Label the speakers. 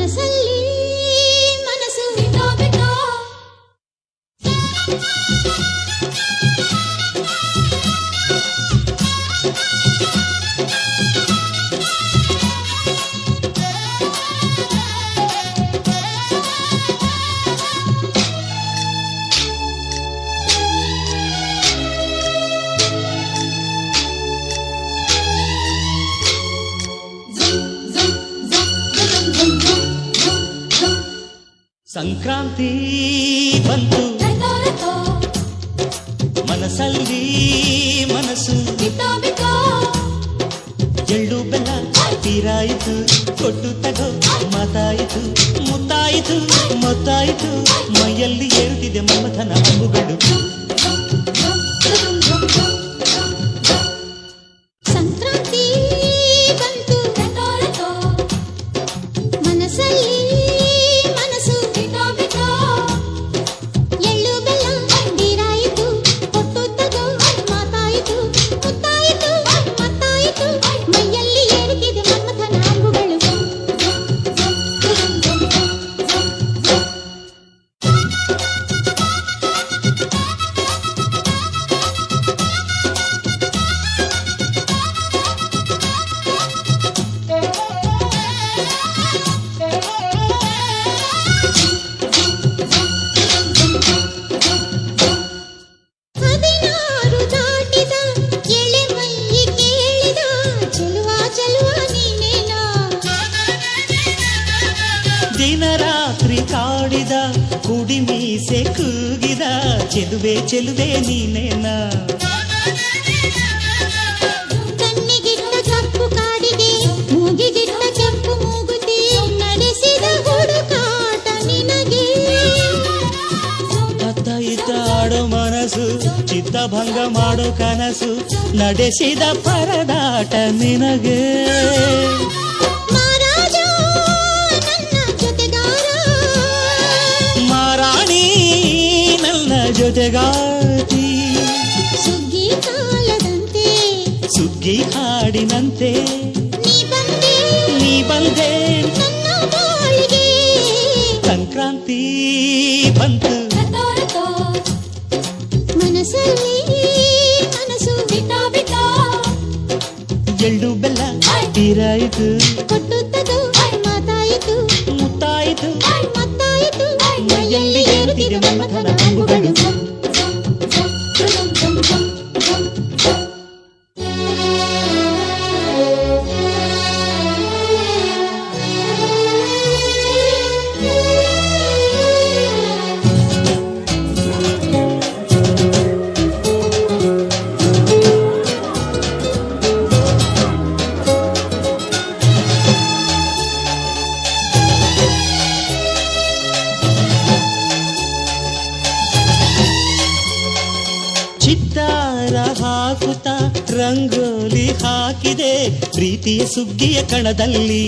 Speaker 1: ಮನಸ್ಸಲ್ಲಿ ಮನಸ್ಸು ಬಿಟ್ಟೋ ಬಿಟ್ಟೋ
Speaker 2: ಸಂಕ್ರಾಂತಿ ಬಂತು ಮನಸ್ಸಲ್ಲಿ ಮನಸ್ಸು
Speaker 1: ಬಿಟ್ಟೋ ಬಿಟ್ಟೋ
Speaker 2: ಎಳ್ಳು ಬೆಲ್ಲ ತೀರಾಯಿತು ಕೊಟ್ಟು ತಗೋ ಮಾತಾಯಿತು ಮುತ್ತಾಯಿತು ಮೊತ್ತಾಯಿತು ಮೈಯಲ್ಲಿ ಏರುತ್ತಿದೆ ಮಮಥನ ಅಂಬುಗಳು
Speaker 1: ಸಂಕ್ರಾಂತಿ ಬಂತು ಮನಸ್ಸಲ್ಲಿ ಮನಸ್ಸು ಬಿಟ್ಟೋ ಬಿಟ್ಟೋ ಎಳ್ಳು ಬೆಲ್ಲ ತೀರಾಯಿತು ಕೊಟ್ಟು ತಗೋ ಮಾತಾಯಿತು ಮುತ್ತಾಯಿತು ಮತ್ತಾಯಿತು ಮೈಯಲ್ಲಿ ಏರುತ್ತಿದೆ ಮನ್ಮಥನ ಅಂಬುಗಳು ಹದಿನಾರು ದಾಟಿದ ಎಳೆ ಮೈ ಕೇಳಿದ ಚೆಲುವ ಚೆಲುವ ನೀನೇನಾ
Speaker 2: ದಿನ ರಾತ್ರಿ ಕಾಡಿದ ಕುಡಿ ಮೀಸೆ ಕೂಗಿದ ಚೆಲುವೆ ಚೆಲುವೆ ನೀನೇನಾ
Speaker 1: ಕಣ್ಣಿಗಿಟ್ಟ ಕಪ್ಪು ಕಾಡಿಗೆ ಮೂಗಿಗಿಟ್ಟ ಕೆಂಪು ಮೂಗುತಿ ನಡೆಸಿದ ಹುಡುಕಾಟ ನಿನಗೆ
Speaker 2: ಅತ್ತ ಇತ್ತ ಆಡೋ ಮನಸ್ಸು ಚಿತ್ತಭಂಗ ಮಾಡೋ ಕನಸು ನಡೆಸಿದ ಪರದಾಟ ನಿನಗೆ
Speaker 1: ಮಹಾರಾಜ ನನ್ನ ಜೊತೆಗಾರ
Speaker 2: ಮಾರಾಣಿ ನನ್ನ ಜೊತೆಗಾತಿ
Speaker 1: ಸುಗ್ಗಿ ಕಾಲದಂತೆ
Speaker 2: ಸುಗ್ಗಿ ಹಾಡಿನಂತೆ
Speaker 1: ನೀ ಬಂದೆ
Speaker 2: ನನ್ನ
Speaker 1: ಬಾಳಿಗೆ
Speaker 2: ಸಂಕ್ರಾಂತಿ ಬಂತು
Speaker 1: ಮನಸ್ಸಲ್ಲಿ ಮನಸ್ಸು ಬಿಟ್ಟೋ ಬಿಟ್ಟೋ
Speaker 2: ಎಳ್ಳು ಬೆಲ್ಲ ತೀರಾಯಿತು
Speaker 1: ಕೊಟ್ಟು ತಗೋ ಮಾತಾಯಿತು
Speaker 2: ಮುತ್ತಾಯಿತು
Speaker 1: ಮತ್ತಾಯಿತು
Speaker 2: ಮೈಯಲ್ಲಿ ಏರುತ್ತಿದೆ ಮನ್ಮಥನ ಅಂಬುಗಳು ಚಿತ್ತಾರ ಹಾಕುತ್ತಾ ರಂಗೋಲಿ ಹಾಕಿದೆ ಪ್ರೀತಿಯ ಸುಗ್ಗಿಯ ಕಣದಲ್ಲಿ